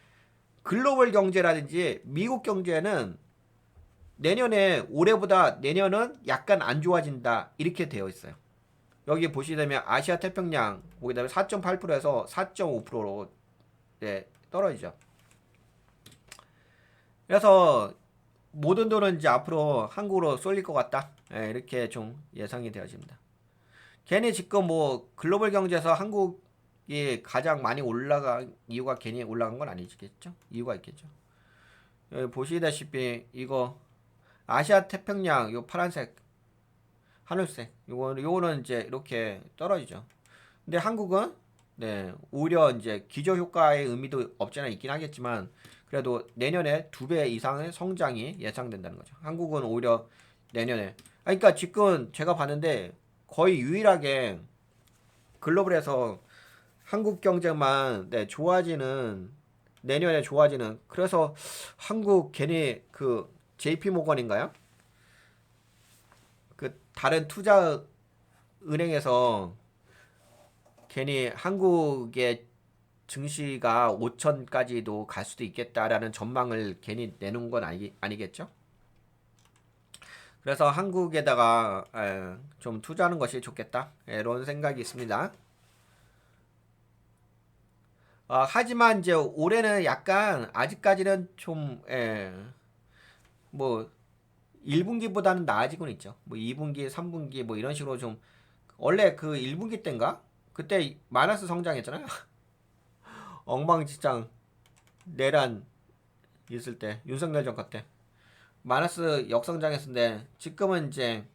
글로벌 경제라든지 미국 경제는 내년에 올해보다 내년은 약간 안 좋아진다 이렇게 되어 있어요. 여기 보시면 아시아 태평양 거기다가 4.8%에서 4.5%로 떨어지죠. 그래서 모든 돈은 이제 앞으로 한국으로 쏠릴 것 같다. 이렇게 좀 예상이 되어집니다. 괜히 지금 뭐 글로벌 경제에서 한국이 가장 많이 올라간 이유가 괜히 올라간 건 아니겠죠? 이유가 있겠죠. 여기 보시다시피 이거 아시아 태평양 요 파란색 하늘색 요거는 이제 이렇게 떨어지죠. 근데 한국은 오히려 이제 기저 효과의 의미도 없잖아 있긴 하겠지만 그래도 내년에 2배 이상의 성장이 예상된다는 거죠. 한국은 오히려 내년에 그러니까 지금 제가 봤는데 거의 유일하게 글로벌에서 한국 경제만 좋아지는 내년에 좋아지는 그래서 한국 괜히 그 JP 모건인가요? 그 다른 투자 은행에서 괜히 한국의 증시가 5천까지도 갈 수도 있겠다라는 전망을 괜히 내놓은 건 아니겠죠? 그래서 한국에다가 좀 투자하는 것이 좋겠다 이런 생각이 있습니다. 하지만 이제 올해는 약간 아직까지는 뭐 1분기보다는 나아지곤 있죠. 뭐 2분기, 3분기 뭐 이런 식으로 좀 원래 그 1분기 때인가 그때 마이너스 성장했잖아요. 엉망진창 내란 있을 때 윤석열 정권 때 마이너스 역성장했는데 지금은 이제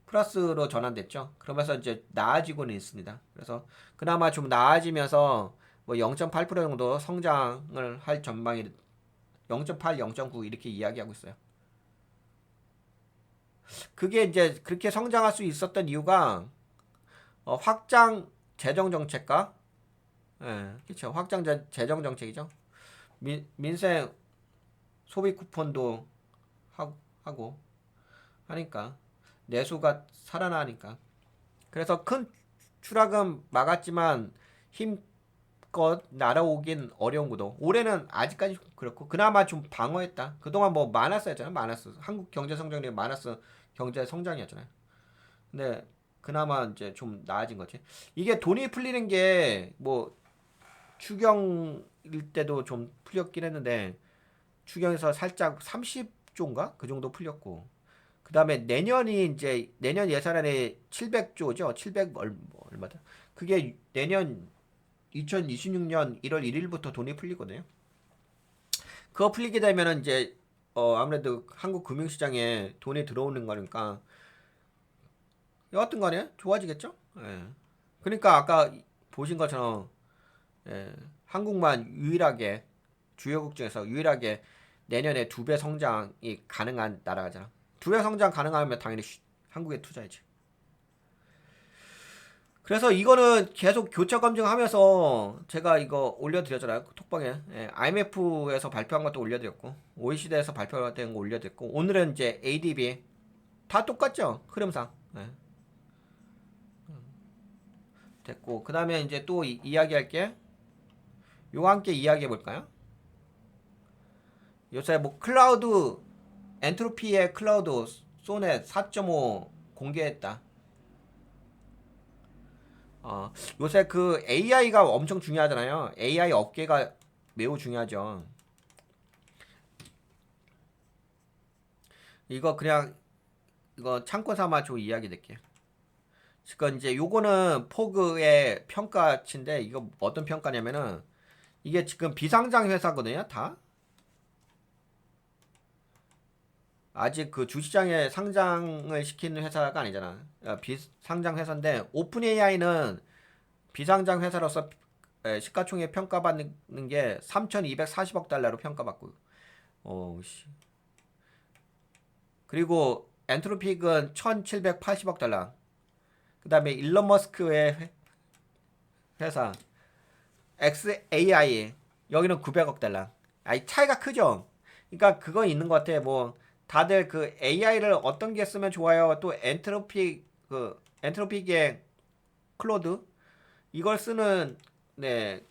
플러스로 전환됐죠. 그러면서 이제 나아지고는 있습니다. 그래서 그나마 좀 나아지면서 뭐 0.8% 정도 성장을 할 전망이 0.8, 0.9 이렇게 이야기하고 있어요. 그게 이제 그렇게 성장할 수 있었던 이유가 확장 재정 정책과 그렇죠. 확장 재정 정책이죠. 민생 소비 쿠폰도 하고 하니까 내수가 살아나니까. 그래서 큰 추락은 막았지만 힘껏 날아오긴 어려운 구도. 올해는 아직까지 그렇고 그나마 좀 방어했다. 그동안 뭐 마이너스였잖아요. 마이너스. 한국 경제 성장률이 마이너스 경제 성장이었잖아요. 근데 그나마 이제 좀 나아진 거지. 이게 돈이 풀리는 게 뭐 추경일 때도 좀 풀렸긴 했는데 추경에서 살짝 30조인가 그 정도 풀렸고 그 다음에 내년이 이제 내년 예산안에 700조죠. 700 얼마다. 그게 내년 2026년 1월 1일부터 돈이 풀리거든요. 그거 풀리게 되면은 이제 아무래도 한국 금융시장에 돈이 들어오는 거니까 여하튼 간에 좋아지겠죠? 예. 그러니까 아까 보신 것처럼 한국만 유일하게 주요국 중에서 유일하게 내년에 2배 성장이 가능한 나라잖아. 2배 성장 가능하면 당연히 한국에 투자해지. 그래서 이거는 계속 교차 검증하면서 제가 이거 올려드렸잖아요. 톡방에. IMF에서 발표한 것도 올려드렸고 OECD에서 발표된 거 올려드렸고 오늘은 이제 ADB 다 똑같죠? 흐름상. 됐고 그 다음에 이제 또 이야기할게. 요거 함께 이야기해 볼까요? 요새 뭐 클라우드 엔트로피의 클라우드 소넷 4.5 공개했다. 요새 그 AI가 엄청 중요하잖아요. AI 업계가 매우 중요하죠. 이거 그냥 이거 참고 삼아 줘 이야기 드릴게. 그러니까 이제 요거는 포그의 평가치인데 이거 어떤 평가냐면은 이게 지금 비상장 회사거든요, 다. 아직 그 주시장에 상장을 시키는 회사가 아니잖아. 비상장 회사인데 오픈 AI는 비상장 회사로서 시가총액 평가받는 게 3,240억 달러로 평가받고. 씨. 그리고 엔트로픽은 1,780억 달러. 그다음에 일론 머스크의 회사 XAI 여기는 900억 달러. 아이 차이가 크죠. 그러니까 그거 있는 것 같아. 뭐 다들 그 AI를 어떤 게 쓰면 좋아요. 또 엔트로픽의 클로드 이걸 쓰는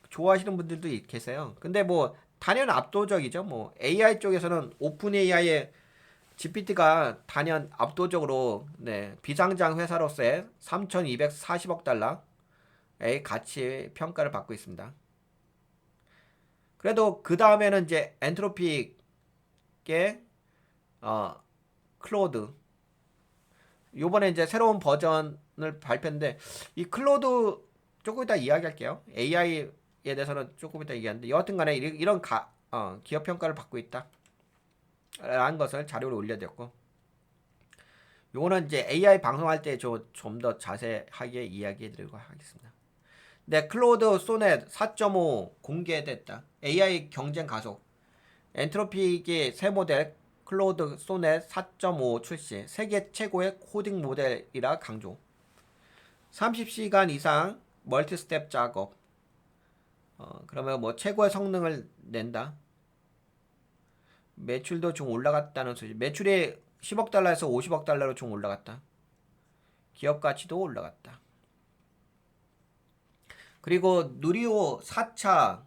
좋아하시는 분들도 계세요. 근데 뭐 단연 압도적이죠. 뭐 AI 쪽에서는 오픈 AI의 GPT가 단연 압도적으로 비상장 회사로서의 3,240억 달러의 가치 평가를 받고 있습니다. 그래도 그 다음에는 이제 엔트로픽의 클로드 요번에 이제 새로운 버전을 발표했는데 이 클로드 조금 이따 이야기할게요. AI에 대해서는 조금 이따 얘기하는데 여하튼간에 이런 기업 평가를 받고 있다 라는 것을 자료로 올려드렸고 요거는 이제 AI 방송할 때 좀 더 자세하게 이야기해드리도록 하겠습니다. 네, 클로드 소넷 4.5 공개됐다. AI 경쟁 가속. 엔트로픽의 새 모델 클로드 소넷 4.5 출시. 세계 최고의 코딩 모델이라 강조. 30시간 이상 멀티 스텝 작업. 그러면 뭐 최고의 성능을 낸다. 매출도 좀 올라갔다는 소리. 매출이 10억 달러에서 50억 달러로 좀 올라갔다. 기업 가치도 올라갔다. 그리고 누리호 4차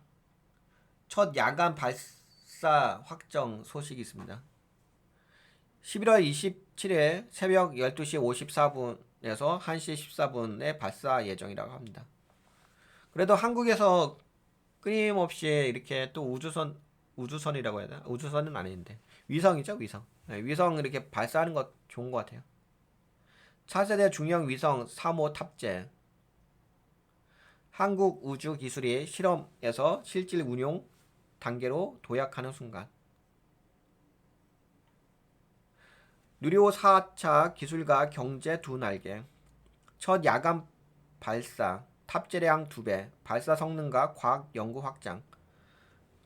첫 야간 발사 확정 소식이 있습니다. 11월 27일 새벽 12시 54분에서 1시 14분에 발사 예정이라고 합니다. 그래도 한국에서 끊임없이 이렇게 또 우주선이라고 해야 되나? 우주선은 아닌데 위성이죠, 위성. 위성 이렇게 발사하는 것 좋은 것 같아요. 차세대 중형 위성 3호 탑재. 한국 우주 기술이 실험에서 실질 운용 단계로 도약하는 순간. 누리호 4차 기술과 경제 두 날개. 첫 야간 발사, 탑재량 2배, 발사 성능과 과학 연구 확장.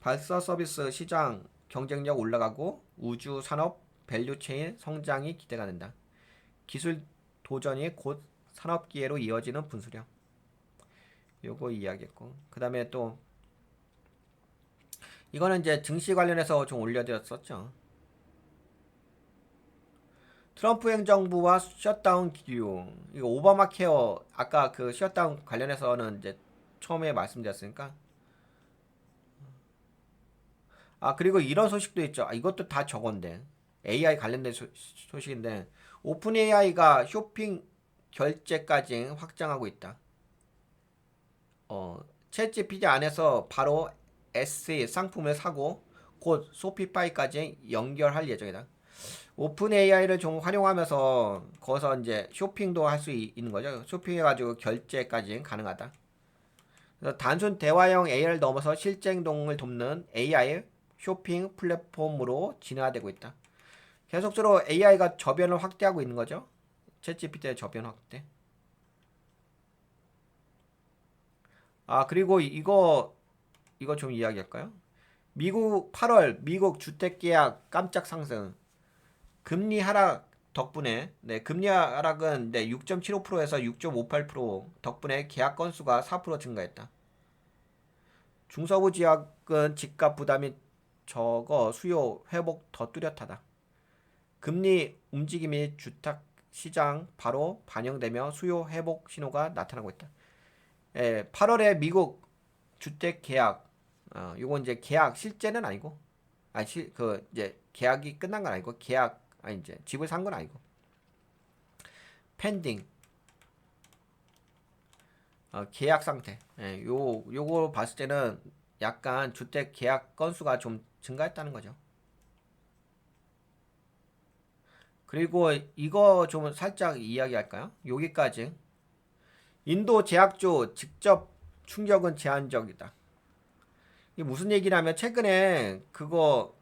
발사 서비스 시장 경쟁력 올라가고 우주 산업 밸류체인 성장이 기대가 된다. 기술 도전이 곧 산업 기회로 이어지는 분수령. 요거 이야기했고, 그 다음에 또 이거는 이제 증시 관련해서 좀 올려드렸었죠. 트럼프 행정부와 셧다운 기류. 이거 오바마 케어 아까 그 셧다운 관련해서는 이제 처음에 말씀드렸으니까. 아, 그리고 이런 소식도 있죠. 아, 이것도 다 저건데. AI 관련된 소식인데 오픈 AI가 쇼핑 결제까지 확장하고 있다. 챗 GPT 안에서 바로 SE 상품을 사고 곧 소피파이까지 연결할 예정이다. 오픈 AI를 좀 활용하면서 거기서 이제 쇼핑도 할 수 있는 거죠. 쇼핑해가지고 결제까지 가능하다. 그래서 단순 대화형 AI를 넘어서 실제 행동을 돕는 AI 쇼핑 플랫폼으로 진화되고 있다. 계속적으로 AI가 저변을 확대하고 있는 거죠. 챗GPT의 저변 확대. 아, 그리고 이거 좀 이야기할까요? 미국 8월 미국 주택 계약 깜짝 상승. 금리 하락 덕분에 금리 하락은 6.75%에서 6.58% 덕분에 계약 건수가 4% 증가했다. 중서부 지역은 집값 부담이 적어 수요 회복 더 뚜렷하다. 금리 움직임이 주택 시장 바로 반영되며 수요 회복 신호가 나타나고 있다. 8월에 미국 주택 계약, 요건 이제 계약 실제는 아니고, 이제 계약이 끝난 건 아니고 계약 이제 집을 산 건 아니고 펜딩 계약 상태. 요거 봤을 때는 약간 주택 계약 건수가 좀 증가했다는 거죠. 그리고 이거 좀 살짝 이야기할까요? 여기까지. 인도 제약주 직접 충격은 제한적이다. 이게 무슨 얘기냐면 최근에 그거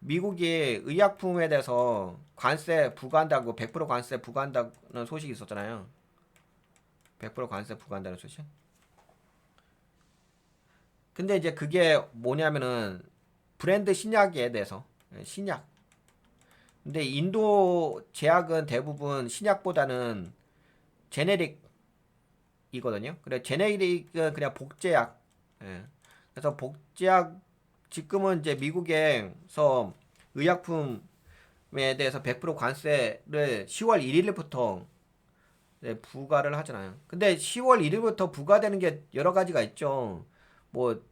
미국이 의약품에 대해서 관세 부과한다고 100% 관세 부과한다는 소식이 있었잖아요. 100% 관세 부과한다는 소식. 근데 이제 그게 뭐냐면은 브랜드 신약에 대해서 신약. 근데 인도 제약은 대부분 신약보다는 제네릭이거든요. 그래 제네릭은 그냥 복제약. 예. 그래서 복제약 지금은 이제 미국에서 의약품에 대해서 100% 관세를 10월 1일부터 부과를 하잖아요. 근데 10월 1일부터 부과되는 게 여러 가지가 있죠. 뭐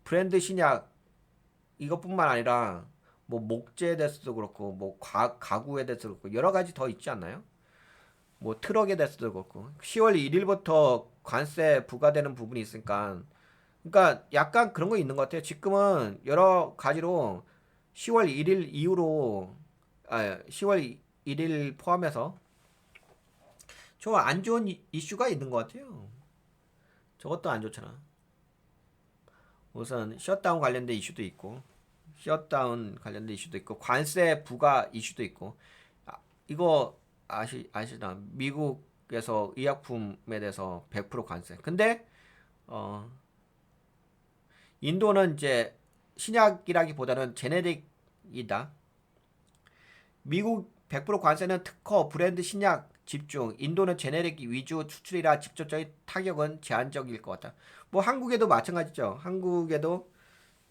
브랜드 신약 이것뿐만 아니라 뭐 목재에 대해서도 그렇고 뭐 가구에 대해서도 그렇고 여러 가지 더 있지 않나요? 뭐 트럭에 대해서도 그렇고 10월 1일부터 관세 부과되는 부분이 있으니까 그러니까 약간 그런 거 있는 것 같아요. 지금은 여러 가지로 10월 1일 이후로 10월 1일 포함해서 좀 안 좋은 이슈가 있는 것 같아요. 저것도 안 좋잖아. 우선 셧다운 관련된 이슈도 있고 셧다운 관련된 이슈도 있고 관세 부과 이슈도 있고 이거 아시나 미국에서 의약품에 대해서 100% 관세. 근데 인도는 이제 신약이라기보다는 제네릭이다. 미국 100% 관세는 특허 브랜드 신약 집중. 인도는 제네릭 위주 수출이라 직접적인 타격은 제한적일 것 같다. 뭐 한국에도 마찬가지죠. 한국에도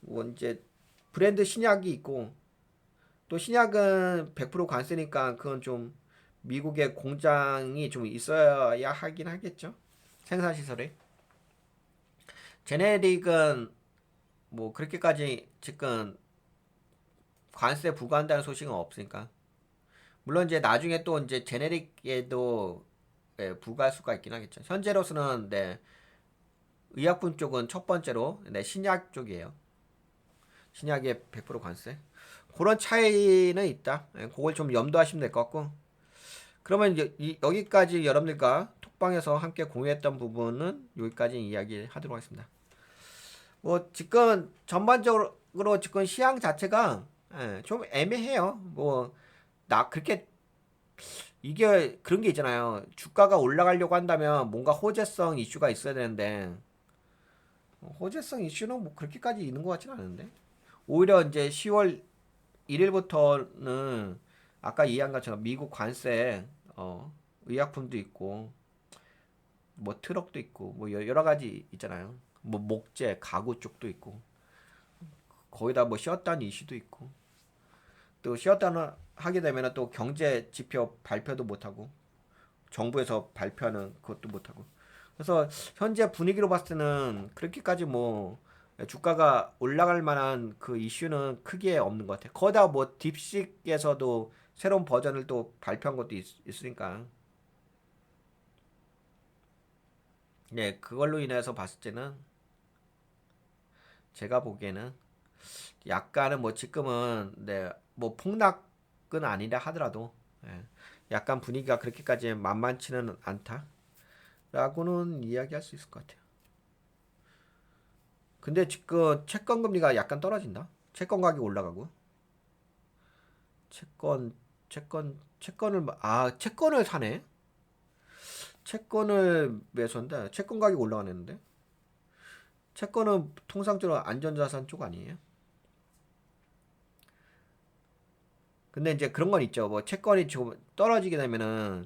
뭐 이제 브랜드 신약이 있고 또 신약은 100% 관세니까 그건 좀 미국의 공장이 좀 있어야 하긴 하겠죠. 생산 시설에. 제네릭은 뭐 그렇게까지 지금 관세 부과한다는 소식은 없으니까. 물론 이제 나중에 또 이제 제네릭에도 부과할 수가 있긴 하겠죠. 현재로서는 의약품 쪽은 첫 번째로 신약 쪽이에요. 신약에 100% 관세. 그런 차이는 있다. 그걸 좀 염두하시면 될 것 같고. 그러면 여기까지 여러분들과 톡방 톡방에서 함께 공유했던 부분은 여기까지 이야기하도록 하겠습니다. 뭐 지금 전반적으로 지금 시황 자체가 좀 애매해요. 뭐 나 그렇게 이게 그런 게 있잖아요. 주가가 올라가려고 한다면 뭔가 호재성 이슈가 있어야 되는데 호재성 이슈는 뭐 그렇게까지 있는 것 같지는 않은데 오히려 이제 10월 1일부터는 아까 이해한 것처럼 미국 관세 의약품도 있고 뭐 트럭도 있고 뭐 여러 가지 있잖아요. 뭐 목재 가구 쪽도 있고 거기다 뭐 셧다운 이슈도 있고 또 셧다운 하게 되면 또 경제 지표 발표도 못하고 정부에서 발표하는 그것도 못하고 그래서 현재 분위기로 봤을 때는 그렇게까지 뭐 주가가 올라갈 만한 그 이슈는 크게 없는 것 같아요. 거기다 뭐 딥식에서도 새로운 버전을 또 발표한 것도 있으니까 네 그걸로 인해서 봤을 때는 제가 보기에는 약간은 뭐 지금은 네 뭐 폭락은 아니라 하더라도 약간 분위기가 그렇게까지 만만치는 않다라고는 이야기할 수 있을 것 같아요. 근데 지금 채권 금리가 약간 떨어진다. 채권 가격이 올라가고 채권을 사네. 채권을 매수한다. 채권 가격이 올라가는데 채권은 통상적으로 안전자산 쪽 아니에요? 근데 이제 그런 건 있죠. 뭐 채권이 좀 떨어지게 되면은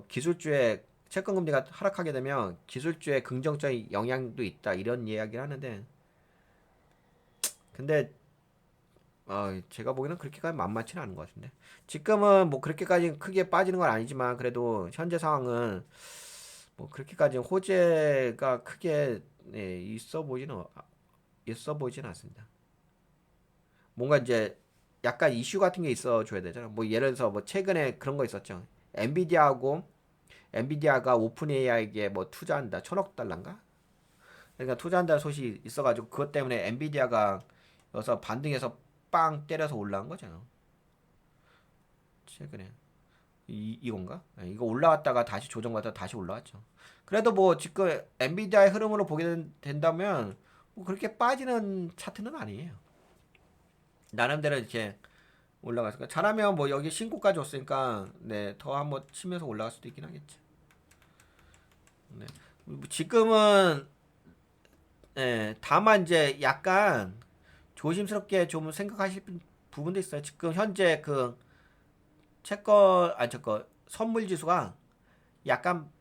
기술주의 채권 금리가 하락하게 되면 기술주의 긍정적인 영향도 있다 이런 이야기를 하는데 근데 제가 보기에는 그렇게까지 만만치는 않은 것 같은데 지금은 뭐 그렇게까지 크게 빠지는 건 아니지만 그래도 현재 상황은 뭐 그렇게까지 호재가 크게 있어 보이지는 않습니다. 뭔가 이제 약간 이슈 같은 게 있어 줘야 되잖아. 뭐 예를 들어서 뭐 최근에 그런 거 있었죠. 엔비디아하고 엔비디아가 오픈 AI에게 뭐 투자한다. 1,000억 달러인가? 그러니까 투자한다는 소식이 있어가지고 그것 때문에 엔비디아가 여기서 반등해서 빵 때려서 올라간 거잖아. 최근에 이건가? 이거 올라왔다가 다시 조정받다 다시 올라왔죠. 그래도 뭐 지금 엔비디아의 흐름으로 보게 된다면 뭐 그렇게 빠지는 차트는 아니에요. 나름대로 이렇게 올라갔을까? 잘하면 뭐 여기 신고까지 왔으니까 네, 더 한번 치면서 올라갈 수도 있긴 하겠지. 네. 지금은 다만 이제 약간 조심스럽게 좀 생각하실 부분도 있어요. 지금 현재 그 채권 저거 선물 지수가 약간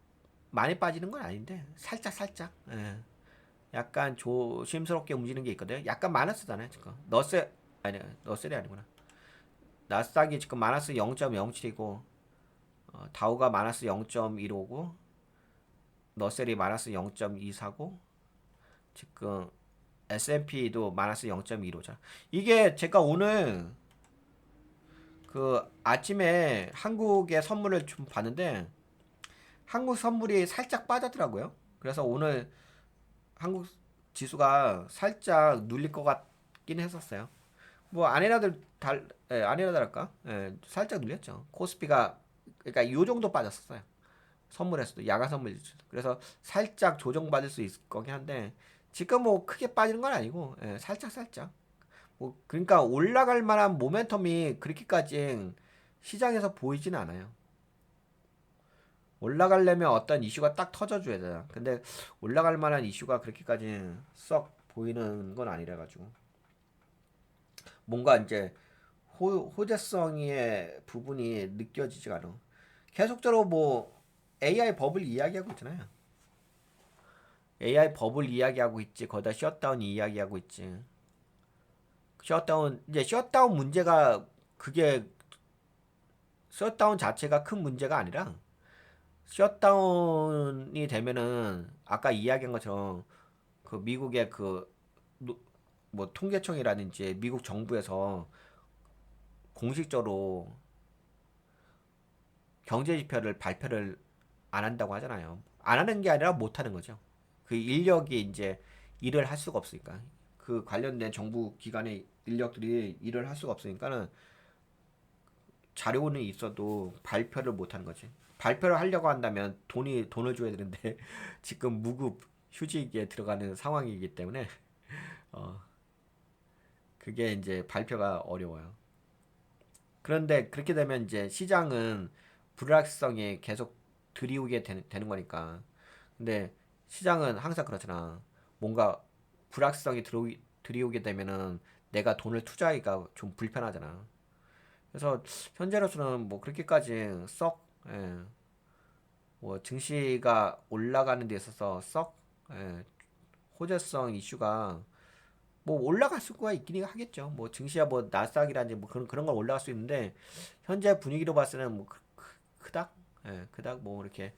많이 빠지는 건 아닌데 살짝 살짝 약간 조심스럽게 움직이는 게 있거든요. 약간 마이너스잖아요. 지금 너셀이 아니구나. 나스닥이 지금 마이너스 0.07이고 다우가 마이너스 0.15고 너셀이 마이너스 0.24고 지금 S&P도 마이너스 0.15잖아. 이게 제가 오늘 그 아침에 한국의 선물을 좀 봤는데 한국 선물이 살짝 빠졌더라고요. 그래서 오늘 한국 지수가 살짝 눌릴 것 같긴 했었어요. 뭐 아니라 다를까? 살짝 눌렸죠. 코스피가 그러니까 요 정도 빠졌었어요. 선물에서도 야간 선물 지수도. 그래서 살짝 조정받을 수 있을 거긴 한데 지금 뭐 크게 빠지는 건 아니고 살짝 살짝. 뭐 그러니까 올라갈 만한 모멘텀이 그렇게까지 시장에서 보이진 않아요. 올라가려면 어떤 이슈가 딱 터져줘야 되나. 근데 올라갈 만한 이슈가 그렇게까지 썩 보이는 건 아니라 가지고 뭔가 이제 호재성의 부분이 느껴지지가 않아. 계속적으로 뭐 AI 버블 이야기하고 있잖아요. AI 버블 이야기하고 있지. 거기다 셧다운 이야기하고 있지. 셧다운 문제가 그게 셧다운 자체가 큰 문제가 아니라 셧다운이 되면은 아까 이야기한 것처럼 그 미국의 뭐 통계청이라든지 미국 정부에서 공식적으로 경제 지표를 발표를 안 한다고 하잖아요. 안 하는 게 아니라 못 하는 거죠. 그 인력이 이제 일을 할 수가 없으니까 그 관련된 정부 기관의 인력들이 일을 할 수가 없으니까는 자료는 있어도 발표를 못 하는 거지. 발표를 하려고 한다면 돈을 줘야 되는데 지금 무급 휴직에 들어가는 상황이기 때문에 어, 그게 이제 발표가 어려워요. 그런데 그렇게 되면 이제 시장은 불확실성이 계속 들이오게 되는 거니까. 근데 시장은 항상 그렇잖아. 뭔가 불확실성이 들이오게 되면은 내가 돈을 투자하기가 좀 불편하잖아. 그래서 현재로서는 뭐 그렇게까지 썩, 예, 뭐 증시가 올라가는 데 있어서 썩, 예, 호재성 이슈가 뭐 올라갈 수가 있긴 하겠죠. 뭐 증시야 뭐 나스닥이라든지 뭐 그런 건 올라갈 수 있는데 현재 분위기로 봤을 때는 뭐 그닥, 예, 그닥 뭐 이렇게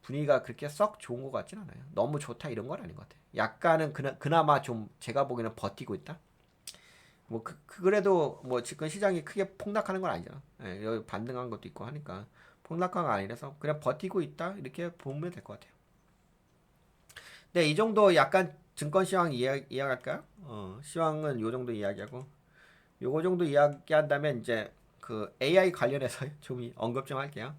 분위기가 그렇게 썩 좋은 것 같진 않아요. 너무 좋다 이런 건 아닌 것 같아요. 약간은 그나마 좀 제가 보기에는 버티고 있다. 뭐 그래도 뭐 지금 시장이 크게 폭락하는 건 아니잖아. 예, 여기 반등한 것도 있고 하니까 폭락한 건 아니라서 그냥 버티고 있다 이렇게 보면 될 것 같아요. 네, 이 정도 약간 증권 시황 이야기할까요? 시황은 요 정도 이야기하고 요거 정도 이야기한다면 이제 그 AI 관련해서 좀 언급 좀 할게요.